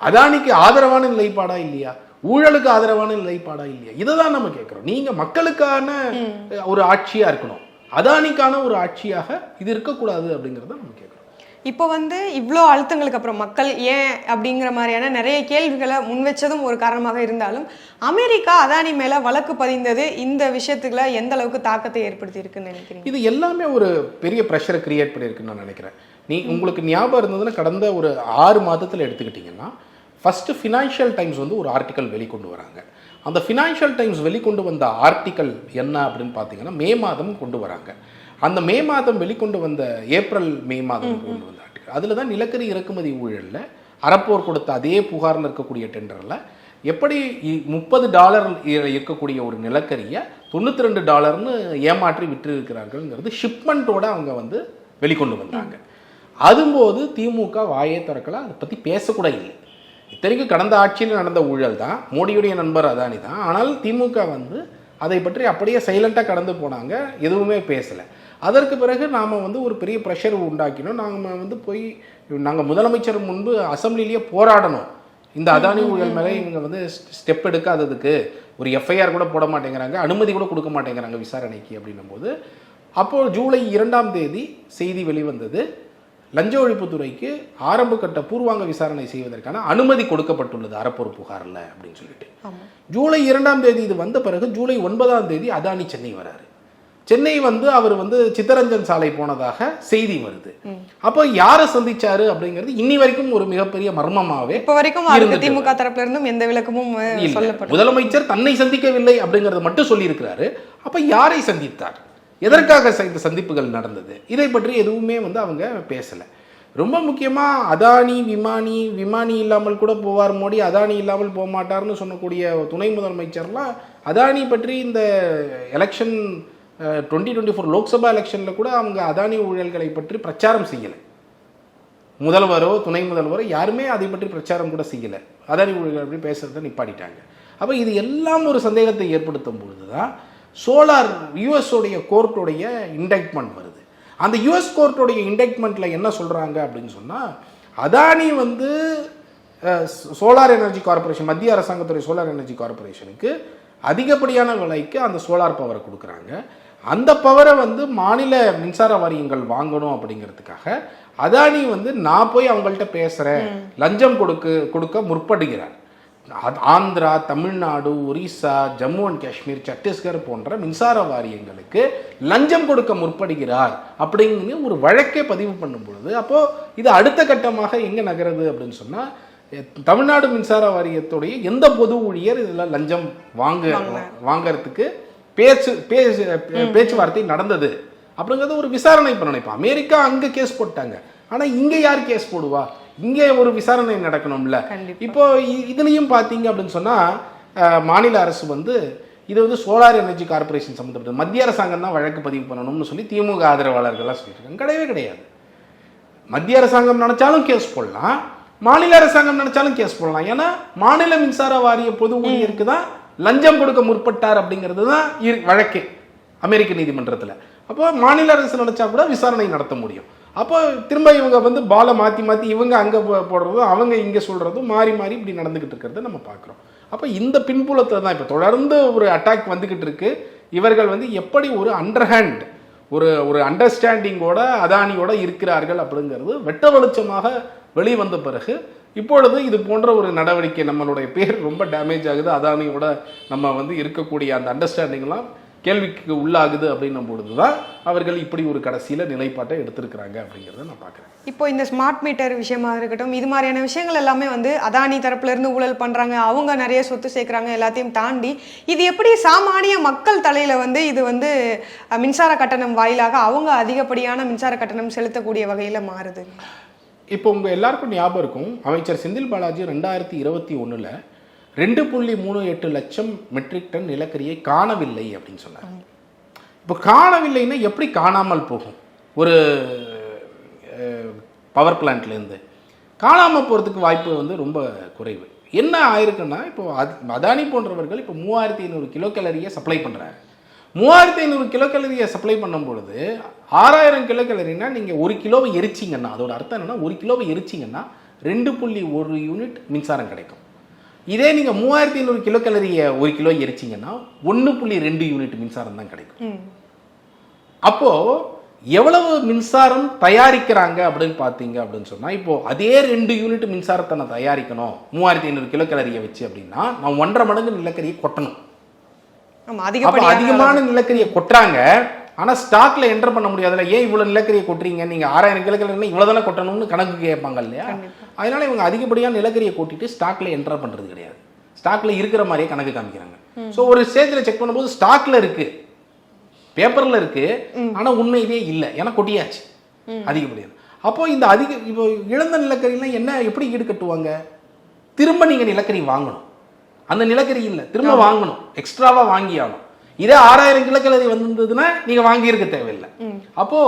அதானிக்கு ஆதரவான நிலைப்பாடா இல்லையா? ஊழலுக்கு ஆதரவான நிலைப்பாடா இல்லையா? இதை தான் நம்ம கேட்குறோம். நீங்கள் மக்களுக்கான ஒரு ஆட்சியாக இருக்கணும், அதானிக்கான ஒரு ஆட்சியாக இது இருக்கக்கூடாது அப்படிங்கிறத நம்ம கேட்குறோம். இப்போ வந்து இவ்வளோ அழுத்தங்களுக்கு அப்புறம் மக்கள் ஏன் அப்படிங்கிற மாதிரியான நிறைய கேள்விகளை முன்வச்சதும் ஒரு காரணமாக இருந்தாலும் அமெரிக்கா அதானி மேலே வழக்கு பதிந்தது இந்த விஷயத்துக்குள்ள எந்த அளவுக்கு தாக்கத்தை ஏற்படுத்தி இருக்குன்னு நினைக்கிறீங்க? இது எல்லாமே ஒரு பெரிய ப்ரெஷரை கிரியேட் பண்ணியிருக்குன்னு நான் நினைக்கிறேன். உங்களுக்கு ஞாபகம் இருந்ததுன்னா கடந்த ஒரு 6 மாதத்தில் எடுத்துக்கிட்டிங்கன்னா ஃபஸ்ட்டு ஃபினான்ஷியல் டைம்ஸ் வந்து ஒரு ஆர்டிக்கல் வெளிக்கொண்டு வராங்க. அந்த ஃபினான்ஷியல் டைம்ஸ் வெளிக்கொண்டு வந்த ஆர்டிக்கல் என்ன அப்படின்னு பார்த்தீங்கன்னா மே மாதம் கொண்டு வராங்க. அந்த மே மாதம் வெளிக்கொண்டு வந்த மே மாதம் கொண்டு வந்த ஆர்டிக்கல் அதில் தான் நிலக்கரி இறக்குமதி ஊழலில் அறப்போர் கொடுத்த அதே புகாரில் இருக்கக்கூடிய டெண்டரில் எப்படி $30 இருக்கக்கூடிய ஒரு நிலக்கரியை $92 ஏமாற்றி விட்டு இருக்கிறார்கள்ங்கிறது ஷிப்மெண்ட்டோட அவங்க வந்து வெளிக்கொண்டு வந்தாங்க. அதுபோது திமுக வாயே திறக்கல, அதை பற்றி பேசக்கூட இல்லை. இத்தனைக்கும் கடந்த ஆட்சியில் நடந்த ஊழல் தான், மோடியுடைய நண்பர் அதானி தான். ஆனால் திமுக வந்து அதை பற்றி அப்படியே சைலண்ட்டாக கடந்து போனாங்க, எதுவுமே பேசலை. அதற்கு பிறகு நாம் வந்து ஒரு பெரிய ப்ரெஷர் உண்டாக்கினோம். நாங்கள் வந்து போய் நாங்கள் முதலமைச்சர் முன்பு அசம்பிளிலேயே போராடணும். இந்த அதானி ஊழல் மேலே இவங்க வந்து ஸ்டெப் எடுக்காததுக்கு ஒரு எஃப்ஐஆர் கூட போட மாட்டேங்கிறாங்க, அனுமதி கூட கொடுக்க மாட்டேங்கிறாங்க விசாரணைக்கு அப்படின்னும் போது, அப்போது ஜூலை 2ஆம் தேதி செய்தி வெளிவந்தது. லஞ்ச ஒழிப்புத்துறைக்கு ஆரம்ப கட்ட பூர்வாங்க விசாரணை செய்வதற்கான அனுமதி கொடுக்கப்பட்டுள்ளது அறப்பொரு புகாரில் அப்படின்னு சொல்லிட்டு. ஜூலை 2ஆம் தேதி இது வந்த பிறகு ஜூலை 9ஆம் தேதி அதானி சென்னை வராரு. சென்னை அவர் சித்தரஞ்சன் சாலை போனதாக செய்தி வருது. அப்போ யாரை சந்திச்சாரு அப்படிங்கிறது இன்னி வரைக்கும் ஒரு மிகப்பெரிய மர்மமாவே இப்ப வரைக்கும் திமுக தரப்புல இருந்தும் எந்த விளக்கமும் சொல்லப்படல. முதலமைச்சர் தன்னை சந்திக்கவில்லை அப்படிங்கறத மட்டும் சொல்லி இருக்கிறாரு. அப்ப யாரை சந்தித்தார், எதற்காக இந்த சந்திப்புகள் நடந்தது, இதை பற்றி எதுவுமே அவங்க பேசல. ரொம்ப முக்கியமா அதானி விமானி இல்லாமல் கூட போவார் மோடி, அதானி இல்லாமல் போக மாட்டார்னு சொன்னக்கூடிய துணை முதலமைச்சர்லாம் அதானி பற்றி இந்த எலெக்ஷன் 2024 லோக்சபா எலெக்ஷன்ல கூட அதானி ஊழல்களை பற்றி பிரச்சாரம் செய்யலை. முதல்வரோ துணை முதல்வரோ யாருமே அதை பற்றி பிரச்சாரம் கூட செய்யலை. அதானி ஊழல்கள் அப்படி பேசுறதை நிப்பாட்டிட்டாங்க. அப்போ இது எல்லாம் ஒரு சந்தேகத்தை ஏற்படுத்தும் பொழுதுதான் சோலார் யூஎஸோடைய கோர்ட்டுடைய இண்டக்ட்மெண்ட் வருது. அந்த யூஎஸ் கோர்ட்டுடைய இண்டக்ட்மெண்ட்டில் என்ன சொல்கிறாங்க அப்படின்னு சொன்னால், அதானி சோலார் எனர்ஜி கார்பரேஷன், மத்திய அரசாங்கத்துடைய சோலார் எனர்ஜி கார்பரேஷனுக்கு அதிகப்படியான விலைக்கு அந்த சோலார் பவரை கொடுக்குறாங்க. அந்த பவரை மாநில மின்சார வாரியங்கள் வாங்கணும் அப்படிங்கிறதுக்காக அதானி நான் போய் அவங்கள்ட்ட பேசுகிறேன், லஞ்சம் கொடுக்க முற்படுகிறார். ஆந்திரா, தமிழ்நாடு, ஒரிசா, ஜம்மு அண்ட் காஷ்மீர், சத்தீஸ்கர் போன்ற மின்சார வாரியங்களுக்கு லஞ்சம் கொடுக்க முற்படுகிறார் அப்படின்னு ஒரு வழக்கே பதிவு பண்ணும் பொழுது, அப்போ இது அடுத்த கட்டமாக எங்க நகருது அப்படின்னு சொன்னா, தமிழ்நாடு மின்சார வாரியத்துடைய எந்த பொது ஊழியர் இதில் லஞ்சம் வாங்கறதுக்கு பேச்சுவார்த்தை நடந்தது அப்படிங்கிறது ஒரு விசாரணை பண்ணணும். இப்போ அமெரிக்கா அங்கே கேஸ் போட்டாங்க, ஆனால் இங்கே யார் கேஸ் போடுவா? இங்கே ஒரு விசாரணை நடக்கணும்ல. இப்போ இதுலேயும் பார்த்தீங்க அப்படின்னு சொன்னால், மாநில அரசு இது சோலார் எனர்ஜி கார்பரேஷன் சம்மந்தப்பட்டது, மத்திய அரசாங்கம் தான் வழக்கு பதிவு பண்ணணும்னு சொல்லி திமுக ஆதரவாளர்கள்லாம் சொல்லிட்டு இருக்காங்க. கிடையவே கிடையாது. மத்திய அரசாங்கம் நினைச்சாலும் கேஸ் போடலாம், மாநில அரசாங்கம் நினைச்சாலும் கேஸ் போடலாம். ஏன்னா மாநில மின்சார வாரிய பொது ஊழியருக்கு தான் லஞ்சம் கொடுக்க முற்பட்டார் அப்படிங்கிறது தான் வழக்கே அமெரிக்க நீதிமன்றத்தில். அப்போ மாநில அரசு நினைச்சா கூட விசாரணை நடத்த முடியும். அப்போ திரும்ப இவங்க பாலை மாற்றி இவங்க அங்கே போடுறதும் அவங்க இங்கே சொல்கிறதும் மாறி இப்படி நடந்துக்கிட்டு இருக்கிறத நம்ம பார்க்குறோம். அப்போ இந்த பின்புலத்தை தான் இப்போ தொடர்ந்து ஒரு அட்டாக் வந்துக்கிட்டு இருக்கு. இவர்கள் எப்படி ஒரு அண்டர்ஹேண்ட் ஒரு அண்டர்ஸ்டாண்டிங்கோட அதானியோட இருக்கிறார்கள் அப்படிங்கிறது வெட்ட வெளிச்சமாக வெளிவந்த பிறகு இப்பொழுது இது போன்ற ஒரு நடவடிக்கை, நம்மளுடைய பேர் ரொம்ப டேமேஜ் ஆகுது, அதானியோட நம்ம இருக்கக்கூடிய அந்த அண்டர்ஸ்டாண்டிங்லாம் கேள்விக்கு உள்ளாகுது அப்படின்னும் பொழுதுதான் அவர்கள் இப்படி ஒரு கடைசியில் நிலைப்பாட்டை எடுத்திருக்கிறாங்க அப்படிங்கிறத நான் பார்க்குறேன். இப்போ இந்த ஸ்மார்ட் மீட்டர் விஷயமா இருக்கட்டும், இது மாதிரியான விஷயங்கள் எல்லாமே அதானி தரப்புல இருந்து ஊழல் பண்றாங்க, அவங்க நிறைய சொத்து சேர்க்குறாங்க, எல்லாத்தையும் தாண்டி இது எப்படி சாமானிய மக்கள் தலையில இது மின்சார கட்டணம் வாயிலாக அவங்க அதிகப்படியான மின்சார கட்டணம் செலுத்தக்கூடிய வகையில் மாறுது? இப்போ உங்கள் எல்லாருக்கும் ஞாபகம் இருக்கும், அமைச்சர் செந்தில் பாலாஜி 2021 2.38 லட்சம் மெட்ரிக் டன் நிலக்கரியை காணவில்லை அப்படின்னு சொன்னார். இப்போ காணவில்லைன்னா எப்படி காணாமல் போகும்? ஒரு பவர் பிளான்ட்லேருந்து காணாமல் போகிறதுக்கு வாய்ப்பு ரொம்ப குறைவு. என்ன ஆயிருக்குன்னா, இப்போ அதானி போன்றவர்கள் இப்போ 3500 கிலோ கேலரியை சப்ளை பண்ணுறாங்க. 3500 கிலோ கேலரியை சப்ளை பண்ணும் பொழுது 6000 கிலோ கேலரினா நீங்கள் 1 கிலோவை எரிச்சிங்கன்னா, அதோட அர்த்தம் என்னன்னா 1 கிலோவை எரிச்சிங்கன்னா 2.1 யூனிட் மின்சாரம் கிடைக்கும். இதே நீங்கள் 3500 கிலோ கேலரியை 1 கிலோ எரிச்சிங்கன்னா 1.2 யூனிட் மின்சாரம் தான் கிடைக்கும். அப்போ எவ்வளவு மின்சாரம் தயாரிக்கிறாங்க அப்படின்னு பார்த்தீங்க அப்படின்னு சொன்னால், இப்போ அதே 2 யூனிட் மின்சாரத்தை நான் தயாரிக்கணும் 3500 கிலோ கேலரியை வச்சு அப்படின்னா நான் 1.5 மடங்கு நிலக்கரியை கொட்டணும். அதிகமான நிலக்கரியை கொட்டுறாங்க, ஆனால் ஸ்டாக்ல என்டர் பண்ண முடியாதுல்ல. ஏன் இவ்வளவு நிலக்கரியை கொட்டுறீங்க, நீங்க 6000 கிலோ கேலரி இவ்வளவு தானே கொட்டணும்னு கணக்கு கேட்பாங்க இல்லையா? அதனால இவங்க அதிகப்படியான நிலக்கரியை கொட்டிட்டு ஸ்டாக்ல என்டர் பண்றது கிடையாது, ஸ்டாக்ல இருக்கிற மாதிரியே கணக்கு காமிக்கிறாங்க. ஸோ ஒரு ஸ்டேஜில் செக் பண்ணும்போது ஸ்டாக்ல இருக்கு, பேப்பர்ல இருக்கு, ஆனா உண்மையிலே இல்லை, ஏன்னா கொட்டியாச்சு அதிகப்படியாக. அப்போ இந்த இப்போ இழந்த நிலக்கரியெல்லாம் என்ன எப்படி ஈடு கட்டுவாங்க? திரும்ப நீங்க நிலக்கரி வாங்கணும், அந்த நிலக்கரி இல்லை திரும்ப வாங்கணும், எக்ஸ்ட்ராவா வாங்கி ஆகணும். இதே 6000 கிலோ கேலரி வந்ததுன்னா நீங்க வாங்கி இருக்க தேவையில்லை. அப்போ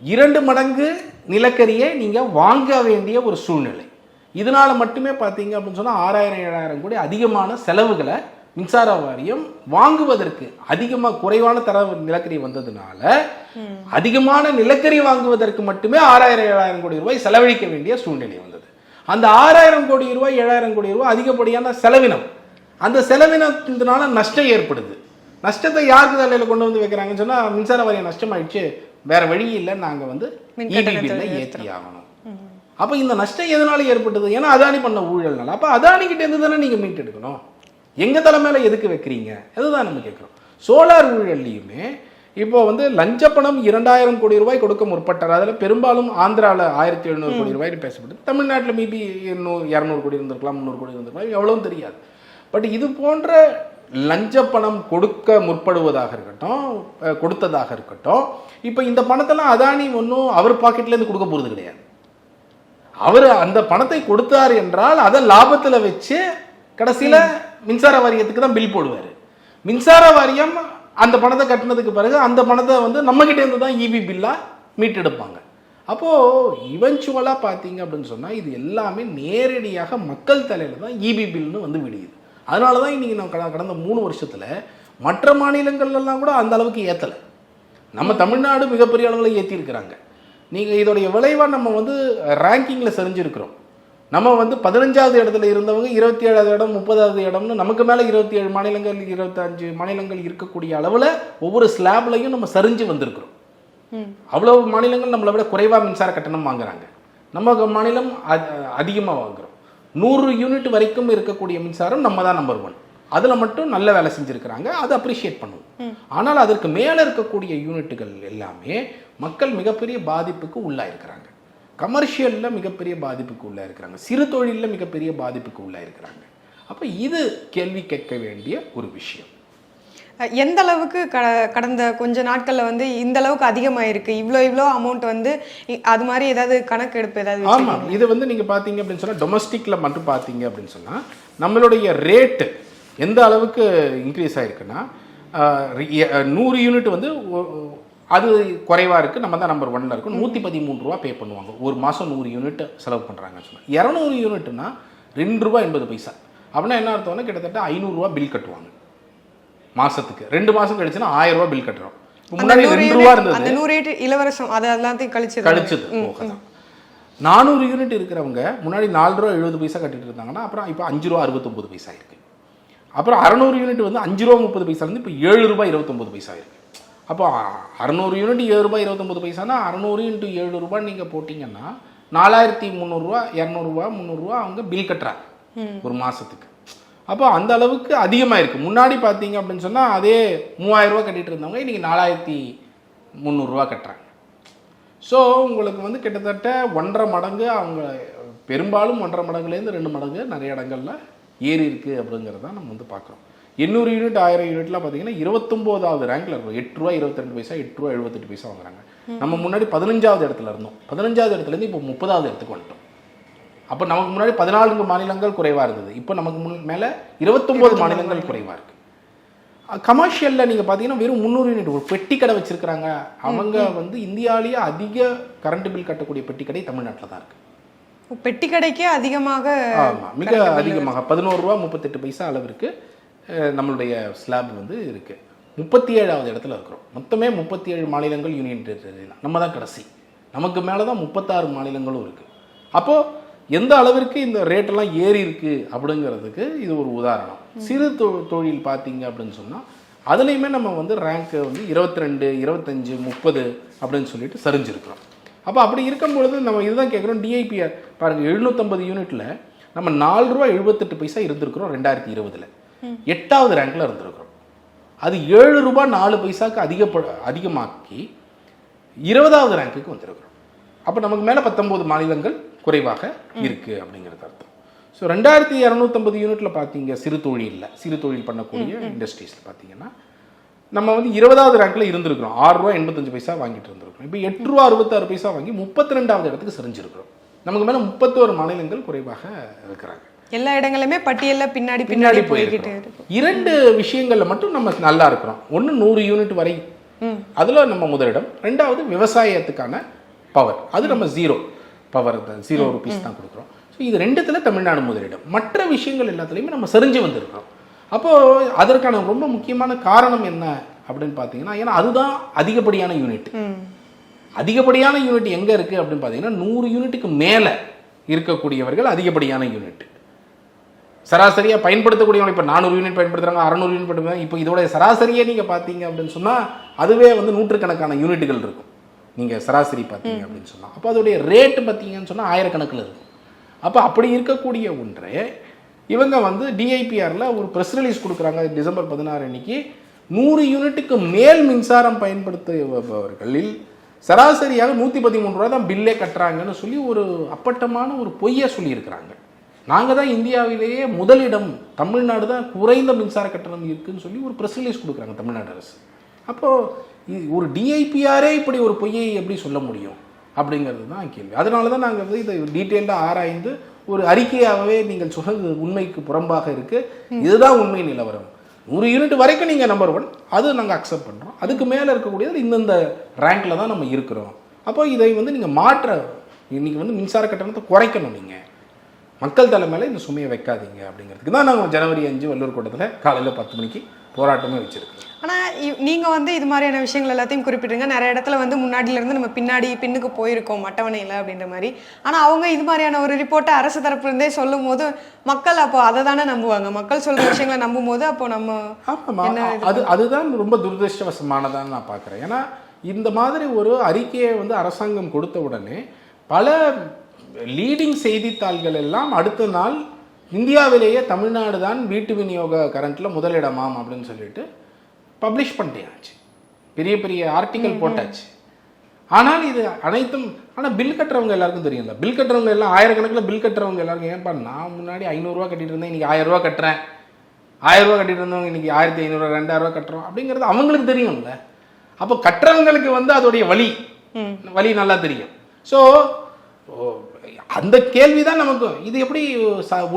2 மடங்கு நிலக்கரியை நீங்க வாங்க வேண்டிய ஒரு சூழ்நிலை. இதனால மட்டுமே பார்த்தீங்க அப்படின்னு சொன்னா 6000-7000 கோடி அதிகமான செலவுகளை மின்சார வாரியம் வாங்குவதற்கு, அதிகமாக குறைவான தர நிலக்கரி வந்ததுனால அதிகமான நிலக்கரி வாங்குவதற்கு மட்டுமே 6000-7000 கோடி ரூபாய் செலவழிக்க வேண்டிய சூழ்நிலை வந்தது. அந்த 6000 கோடி ரூபாய் 7000 கோடி ரூபாய் அதிகப்படியான செலவினம், அந்த செலவினத்தினால நஷ்டம் ஏற்படுது. நஷ்டத்தை யாருக்கு தலையில் கொண்டு வந்து வைக்கிறாங்கன்னு சொன்னால், மின்சார வாரியம் நஷ்டமாயிடுச்சு, வேற வழி இல்லை, நாங்கள் வந்து இபி பில்லை ஏற்றி ஆகணும். அப்போ இந்த நஷ்டம் எதனால ஏற்பட்டது? ஏன்னா அதானி பண்ண ஊழல்னால. அப்போ அதானி கிட்ட இருந்து தானே நீங்கள் மீட்டெடுக்கணும். எங்கள் தலைமையில எதுக்கு வைக்கிறீங்க? அதுதான் நம்ம கேட்குறோம். சோலார் ஊழல்லையுமே இப்போ வந்து லஞ்ச பணம் 2000 கோடி ரூபாய் கொடுக்க முற்பட்டார். அதில் பெரும்பாலும் ஆந்திராவில் 1700 கோடி ரூபாய் பேசப்படுது. தமிழ்நாட்டில் மேபி 200 கோடி இருந்திருக்கலாம், 300 கோடி இருந்திருக்கலாம், எவ்வளோன்னு தெரியாது. பட் இது போன்ற லஞ்ச பணம் கொடுக்க முற்படுவதாக இருக்கட்டும், கொடுத்ததாக இருக்கட்டும், இப்போ இந்த பணத்தெல்லாம் அதானி ஒன்றும் அவர் பாக்கெட்லேருந்து கொடுக்க போகிறது கிடையாது. அவர் அந்த பணத்தை கொடுத்தார் என்றால் அதை லாபத்தில் வச்சு கடைசியில் மின்சார வாரியத்துக்கு தான் பில் போடுவார். மின்சார வாரியம் அந்த பணத்தை கட்டினதுக்கு பிறகு அந்த பணத்தை வந்து நம்மகிட்ட இருந்து தான் இபி பில்லாக மீட்டெடுப்பாங்க. அப்போது இவென்ச்சுவலாக பார்த்தீங்க அப்படின்னு சொன்னால் இது எல்லாமே நேரடியாக மக்கள் தலையில் தான் இபி பில்னு வந்து விடுது. அதனால தான் இன்றைக்கி நம்ம கடந்த 3 வருஷத்தில் மற்ற மாநிலங்கள்லாம் கூட அந்த அளவுக்கு ஏற்றலை. நம்ம தமிழ்நாடு மிகப்பெரிய அளவில் ஏற்றிருக்கிறாங்க. நீங்கள் இதோடைய விளைவாக நம்ம வந்து ரேங்கிங்கில் செறிஞ்சிருக்கிறோம். நம்ம வந்து 15வது இடத்துல இருந்தவங்க 27வது இடம், 30வது இடம்னு நமக்கு மேலே 27 மாநிலங்கள் 25 மாநிலங்கள் இருக்கக்கூடிய அளவில் ஒவ்வொரு ஸ்லாப்லையும் நம்ம சரிஞ்சு வந்திருக்கிறோம். அவ்வளோ மாநிலங்கள் நம்மளை விட குறைவாக மின்சார கட்டணம் வாங்குறாங்க. நம்ம மாநிலம் அதிகமாக வாங்குகிறோம். 100 யூனிட் வரைக்கும் இருக்கக்கூடிய மின்சாரம் நம்ம தான் நம்பர் 1. அதில் மட்டும் நல்ல வேலை செஞ்சுருக்கிறாங்க, அதை அப்ரிஷியேட் பண்ணுவோம். ஆனால் அதற்கு மேலே இருக்கக்கூடிய யூனிட்டுகள் எல்லாமே மக்கள் மிகப்பெரிய பாதிப்புக்கு உள்ளாயிருக்கிறாங்க. கமர்ஷியலில் மிகப்பெரிய பாதிப்புக்கு உள்ளாயிருக்கிறாங்க, சிறு தொழிலில் மிகப்பெரிய பாதிப்புக்கு உள்ளாயிருக்கிறாங்க. அப்போ இது கேள்வி கேட்க வேண்டிய ஒரு விஷயம். எந்த அளவுக்கு கடந்த கொஞ்ச நாட்களில் வந்து இந்த அளவுக்கு அதிகமாயிருக்கு, இவ்வளோ அமௌண்ட் வந்து அது மாதிரி ஏதாவது கணக்கு எடுப்பு ஏதாவது? ஆமாம், இது வந்து நீங்கள் பார்த்தீங்க அப்படின்னு சொன்னால் டொமஸ்டிக்கில் மட்டும் பார்த்தீங்க அப்படின்னு சொன்னால் நம்மளுடைய ரேட்டு எந்த அளவுக்கு இன்க்ரீஸ் ஆகிருக்குன்னா 100 யூனிட் வந்து அது குறைவாக இருக்குது, நம்ம தான் நம்பர் 1ல் இருக்கும். 113 ரூபா பே பண்ணுவாங்க ஒரு மாதம். 100 யூனிட் செலவு பண்ணுறாங்கன்னு சொன்னால் 200 யூனிட்னா ₹2.80. அப்படின்னா என்ன அர்த்தம்னா கிட்டத்தட்ட 500 ரூபா பில் கட்டுவாங்க மாதத்துக்கு. 2 மாதம் கழிச்சுன்னா 1000 ரூபா பில் கட்டுறோம். முன்னாடி 2 ரூபா இருந்தது, அந்த 100 இலவசம், அது எல்லாத்தையும் கழிச்சது போக தான். 400 யூனிட் இருக்கிறவங்க முன்னாடி ₹4.70 கட்டிட்டு இருந்தாங்கன்னா அப்புறம் இப்போ ₹5.69 இருக்குது. அப்புறம் 600 யூனிட் வந்து ₹5.30 இப்போ ₹7.29 இருக்குது. அப்போ 600 யூனிட் ₹7.29 600 × 7 ரூபாய் நீங்கள் போட்டிங்கன்னா 4300 ரூபா, 200 ரூபா, 300 ரூபா அவங்க பில் கட்டுறாங்க ஒரு மாதத்துக்கு. அப்போ அந்த அளவுக்கு அதிகமாக இருக்குது. முன்னாடி பார்த்தீங்க அப்படின்னு சொன்னால் அதே 3000 ரூபா கட்டிகிட்டு இருந்தவங்க இன்றைக்கி 4300 ரூபா கட்டுறாங்க. ஸோ உங்களுக்கு வந்து கிட்டத்தட்ட 1.5 மடங்கு, அவங்க பெரும்பாலும் 1.5 மடங்குலேருந்து 2 மடங்கு நிறைய இடங்களில் ஏறி இருக்குது அப்படிங்கிறத நம்ம வந்து பார்க்குறோம். 800 யூனிட் 1000 யூனிட்லாம் பார்த்தீங்கன்னா 29வது ரேங்கில் இருக்கும். ₹8.22 ₹8.78 வாங்குறாங்க. நம்ம முன்னாடி 15வது இடத்துல இருந்தோம். 15வது இடத்துலேருந்து இப்போ 30வது இடத்துக்கு வந்துட்டோம். அப்போ நமக்கு முன்னாடி 14 மாநிலங்கள் குறைவாக இருந்தது, இப்போ நமக்கு மேலே 29 மாநிலங்கள் குறைவாக இருக்குது. கமர்ஷியலில் நீங்கள் பார்த்தீங்கன்னா வெறும் 300 யூனிட் ஒரு பெட்டி கடை வச்சுருக்கிறாங்க. அவங்க வந்து இந்தியாவிலேயே அதிக கரண்ட் பில் கட்டக்கூடிய பெட்டி கடை தமிழ்நாட்டில் தான் இருக்குது. பெட்டி கடைக்கே அதிகமாக? ஆமாம், மிக அதிகமாக ₹11.38 அளவிற்கு நம்மளுடைய ஸ்லாப் வந்து இருக்குது. 37வது இடத்துல இருக்கிறோம். மொத்தமே 37 மாநிலங்கள் யூனியன் டெரிட்டரி தான், நம்ம தான் கடைசி. நமக்கு மேலே தான் 36 மாநிலங்களும் இருக்குது. அப்போது எந்த அளவிற்கு இந்த ரேட்டெல்லாம் ஏறி இருக்குது அப்படிங்கிறதுக்கு இது ஒரு உதாரணம். சிறு தொழில் பார்த்தீங்க அப்படின்னு சொன்னால் அதுலேயுமே நம்ம வந்து ரேங்க்கு வந்து 22, 25, 30 அப்படின்னு சொல்லிட்டு சரிஞ்சிருக்கிறோம். அப்போ அப்படி இருக்கும் பொழுது நம்ம இதுதான் கேட்குறோம். டிஐபிஆர் பாருங்கள், 750 யூனிட்டில் நம்ம ₹4.78 இருந்திருக்கிறோம் 2020. 8வது ரேங்கில் இருந்திருக்கிறோம். அது ₹7.04 அதிகமாக்கி 20வது ரேங்க்குக்கு வந்திருக்கிறோம். அப்போ நமக்கு மேலே 19 மாநிலங்கள் குறைவாக இருக்குது அப்படிங்கிறது அர்த்தம். ஸோ 2250 யூனிட்டில் பார்த்தீங்க சிறு தொழில் பண்ணக்கூடிய இண்டஸ்ட்ரீஸில் பார்த்தீங்கன்னா நம்ம வந்து 20வது ரேங்கில் இருந்திருக்கிறோம். ₹6.85 வாங்கிட்டு இருந்திருக்கிறோம். இப்போ ₹8.66 வாங்கி 32வது இடத்துக்கு சரிஞ்சிருக்கிறோம். நமக்கு மேலே 31 மாநிலங்கள் குறைவாக இருக்கிறாங்க. எல்லா இடங்களுமே பட்டியலில் பின்னாடி போய்கிட்டு இருக்கு. 2 விஷயங்களில் மட்டும் நம்ம நல்லா இருக்கிறோம். ஒன்று 100 யூனிட் வரை, அதில் நம்ம முதலிடம். 2வது விவசாயத்துக்கான பவர், அது நம்ம ₹0 தான் கொடுக்குறோம். ஸோ இது 2த்தில் தமிழ்நாடு முதலிடம். மற்ற விஷயங்கள் எல்லாத்துலேயுமே நம்ம சரிஞ்சு வந்திருக்கிறோம். அப்போது அதற்கான ரொம்ப முக்கியமான காரணம் என்ன அப்படின்னு பார்த்தீங்கன்னா, ஏன்னா அதுதான் அதிகப்படியான யூனிட். அதிகப்படியான யூனிட் எங்கே இருக்குது அப்படின்னு பார்த்தீங்கன்னா 100 யூனிட்டுக்கு மேலே இருக்கக்கூடியவர்கள் அதிகப்படியான யூனிட். சராசரியாக பயன்படுத்தக்கூடியவங்க இப்போ 400 யூனிட் பயன்படுத்துகிறாங்க, 600 யூனிட் பயன்படுத்துகிறாங்க. இப்போ இதோட சராசரியே நீங்கள் பார்த்தீங்க அப்படின்னு சொன்னால் அதுவே வந்து 100கணக்கான யூனிட்டுகள் இருக்கும். நீங்கள் சராசரி பார்த்தீங்க அப்படின்னு சொன்னால். அப்போ அதோடைய ரேட்டு பார்த்தீங்கன்னு சொன்னால் ஆயிரக்கணக்கில் இருக்கும். அப்போ அப்படி இருக்கக்கூடிய ஒன்றை இவங்க வந்து டிஐபிஆரில் ஒரு ப்ரெஸ் ரிலீஸ் கொடுக்குறாங்க டிசம்பர் 16 அன்னைக்கு. 100 யூனிட்டுக்கு மேல் மின்சாரம் பயன்படுத்துபவர்களில் சராசரியாக 113 ரூபா தான் பில்லே கட்டுறாங்கன்னு சொல்லி ஒரு அப்பட்டமான ஒரு பொய்யை சொல்லியிருக்கிறாங்க. நாங்கள் தான் இந்தியாவிலேயே முதலிடம், தமிழ்நாடு தான் குறைந்த மின்சார கட்டணம் இருக்குதுன்னு சொல்லி ஒரு ப்ரெஸ் ரிலீஸ் கொடுக்குறாங்க தமிழ்நாடு அரசு. அப்போது ஒரு டிஐபிஆரே இப்படி ஒரு பொய்யை எப்படி சொல்ல முடியும் அப்படிங்கிறது தான் கேள்வி. அதனால தான் நாங்கள் வந்து இதை டீட்டெயிலாக ஆராய்ந்து ஒரு அறிக்கையாகவே நீங்கள் சொன்னது உண்மைக்கு புறம்பாக இருக்குது, இதுதான் உண்மை நிலவரம், 100 யூனிட் வரைக்கும் நீங்கள் நம்பர் 1, அது நாங்கள் அக்செப்ட் பண்ணுறோம், அதுக்கு மேலே இருக்கக்கூடியது இந்தந்த ரேங்கில் தான் நம்ம இருக்கிறோம். அப்போ இதை வந்து நீங்கள் இன்றைக்கி வந்து மின்சார கட்டணத்தை குறைக்கணும், நீங்கள் மக்கள் தலைமையில் இந்த சுமையை வைக்காதீங்க அப்படிங்கிறதுக்கு தான் நாங்கள் ஜனவரி 5 வள்ளூர் கூட்டத்தில் காலையில் 10 மணிக்கு போராட்டமே வச்சுருக்கோம். ஆனால் நீங்கள் வந்து இது மாதிரியான விஷயங்கள் எல்லாத்தையும் குறிப்பிட்டுருங்க. நிறைய இடத்துல வந்து முன்னாடியிலேருந்து நம்ம பின்னுக்கு போயிருக்கோம் அட்டவணையில் அப்படின்ற மாதிரி. ஆனால் அவங்க இது மாதிரியான ஒரு ரிப்போர்ட்டை அரசு தரப்புலேருந்தே சொல்லும் போது மக்கள் அப்போ அதை தானே நம்புவாங்க. மக்கள் சொல்கிற விஷயங்களை நம்பும் போது அப்போ நம்ம அதுதான் ரொம்ப துரதிருஷ்டவசமானதான்னு நான் பார்க்குறேன். ஏன்னா இந்த மாதிரி ஒரு அறிக்கையை வந்து அரசாங்கம் கொடுத்த உடனே பல லீடிங் செய்தித்தாள்கள் எல்லாம் அடுத்த நாள் இந்தியாவிலேயே தமிழ்நாடு தான் வீட்டு விநியோக கரண்ட்டில் முதலிடமாம் அப்படின்னு சொல்லிட்டு பப்ளிஷ் பண்ணியாச்சு, பெரிய பெரிய ஆர்டிக்கல் போட்டாச்சு. ஆனால் இது அனைத்தும் பில் கட்டுறவங்க எல்லாருக்கும் தெரியும்ல, பில் கட்டுறவங்க எல்லாம் ஆயிரக்கணக்கில் பில் கட்டுறவங்க எல்லாருக்கும் ஏன்பா நான் முன்னாடி 500 ரூபா கட்டிட்டு இருந்தேன், இன்றைக்கி 1000 ரூபா கட்டுறேன், 1000 ரூபா கட்டிட்டு இருந்தவங்க இன்றைக்கி 1500 2000 ரூபா கட்டுறோம் அப்படிங்கிறது அவங்களுக்கு தெரியும்ல. அப்போ கட்டுறவங்களுக்கு வந்து அதோடைய வழி நல்லா தெரியும். ஸோ அந்த கேள்வி தான் நமக்கு, இது எப்படி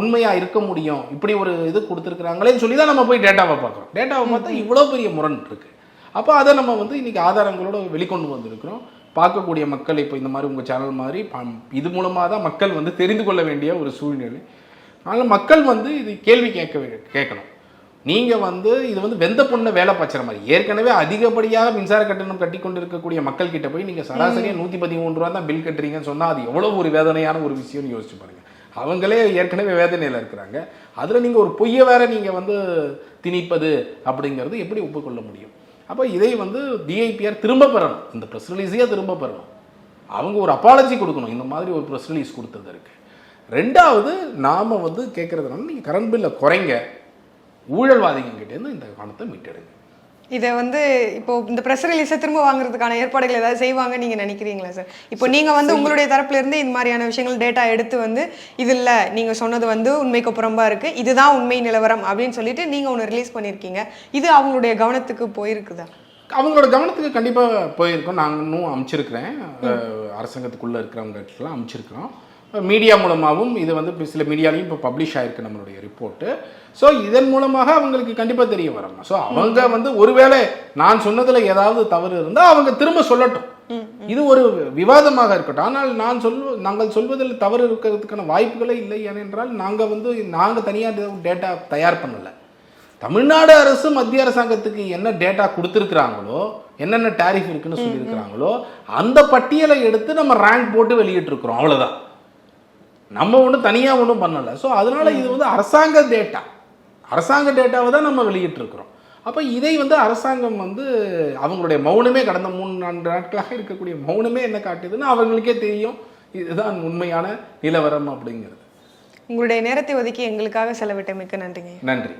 உண்மையாக இருக்க முடியும், இப்படி ஒரு இது கொடுத்துருக்குறாங்களேன்னு சொல்லி தான் நம்ம போய் டேட்டாவை பார்க்குறோம். டேட்டாவை பார்த்தா இவ்வளோ பெரிய முரண் இருக்குது. அப்போ அதை நம்ம வந்து இன்றைக்கி ஆதாரங்களோடு வெளிக்கொண்டு வந்திருக்கிறோம். பார்க்கக்கூடிய மக்கள் இப்போ இந்த மாதிரி உங்கள் சேனல் மாதிரி இது மூலமாக தான் மக்கள் வந்து தெரிந்து கொள்ள வேண்டிய ஒரு சூழ்நிலை. அதனால் மக்கள் வந்து இது கேள்வி கேட்கணும். நீங்கள் வந்து இது வந்து வெந்த பொண்ணை வேலை பாய்ச்சுற மாதிரி, ஏற்கனவே அதிகப்படியாக மின்சார கட்டணம் கட்டி கொண்டு இருக்கக்கூடிய மக்கள் கிட்ட போய் நீங்கள் சராசரியாக 113 ரூபா தான் பில் கட்டுறீங்கன்னு சொன்னால் அது எவ்வளோ ஒரு வேதனையான ஒரு விஷயம்னு யோசிச்சு பாருங்கள். அவங்களே ஏற்கனவே வேதனையில் இருக்கிறாங்க, அதில் நீங்கள் ஒரு பொய்யை வேற நீங்கள் வந்து திணிப்பது அப்படிங்கிறது எப்படி ஒப்புக்கொள்ள முடியும்? அப்போ இதை வந்து டிஐபிஆர் திரும்ப பெறணும், இந்த ப்ரெஸ் ரிலீஸையே திரும்ப பெறணும், அவங்க ஒரு அப்பாலஜி கொடுக்கணும் இந்த மாதிரி ஒரு ப்ரெஸ் ரிலீஸ் கொடுத்ததற்கு. ரெண்டாவது நாம் வந்து கேட்குறதுனால நீங்கள் கரண்ட் பில்லை குறைங்க, ஊழல்வாதிகிட்டேருந்து இந்த பணத்தை மீட்டெடுங்க. இதை வந்து இப்போ இந்த ப்ரெஸ் ரிலீஸை திரும்ப வாங்குறதுக்கான ஏற்பாடுகள் ஏதாவது செய்வாங்க நீங்கள் நினைக்கிறீங்களா சார்? இப்போ நீங்கள் வந்து உங்களுடைய தரப்புலேருந்து இந்த மாதிரியான விஷயங்கள் டேட்டா எடுத்து வந்து இது இல்லை நீங்கள் சொன்னது வந்து உண்மைக்கு புறம்பாக இருக்குது, இதுதான் உண்மை நிலவரம் அப்படின்னு சொல்லிட்டு நீங்கள் ஒன்று ரிலீஸ் பண்ணியிருக்கீங்க, இது அவங்களுடைய கவனத்துக்கு போயிருக்குதா? அவங்களோட கவனத்துக்கு கண்டிப்பாக போயிருக்கோம். நாங்கள் இன்னும் அமைச்சிருக்கிறேன், அரசாங்கத்துக்குள்ளே இருக்கிறவங்ககிட்டலாம் அமைச்சிருக்கிறோம். மீடியா மூலமாகவும் இது வந்து சில மீடியாலையும் இப்போ பப்ளிஷ் ஆகிருக்கு நம்மளுடைய ரிப்போர்ட்டு. ஸோ இதன் மூலமாக அவங்களுக்கு கண்டிப்பாக தெரிய வரணும். ஸோ அவங்க வந்து ஒருவேளை நான் சொன்னதில் ஏதாவது தவறு இருந்தால் அவங்க திரும்ப சொல்லட்டும், இது ஒரு விவாதமாக இருக்கட்டும். ஆனால் நாங்கள் சொல்வதில் தவறு இருக்கிறதுக்கான வாய்ப்புகளே இல்லை. ஏனென்றால் நாங்கள் தனியாக டேட்டா தயார் பண்ணலை. தமிழ்நாடு அரசு மத்திய அரசாங்கத்துக்கு என்ன டேட்டா கொடுத்துருக்குறாங்களோ, என்னென்ன டேரிஃப் இருக்குன்னு சொல்லியிருக்கிறாங்களோ அந்த பட்டியலை எடுத்து நம்ம ரேங்க் போட்டு வெளியிட்டிருக்கிறோம், அவ்வளோதான். நம்ம ஒன்றும் தனியாக ஒன்றும் பண்ணலை. ஸோ அதனால் இது வந்து அரசாங்க டேட்டாவை தான் நம்ம வெளியிட்டிருக்கிறோம். அப்போ இதை வந்து அரசாங்கம் வந்து அவங்களுடைய மௌனமே கடந்த 3-4 நாட்களாக இருக்கக்கூடிய மௌனமே என்ன காட்டுதுன்னு அவங்களுக்கே தெரியும், இதுதான் உண்மையான நிலவரம் அப்படிங்கிறது. உங்களுடைய நேரத்தை ஒதுக்கி எங்களுக்காக செலவிட்டமைக்கு நன்றிங்க. நன்றி.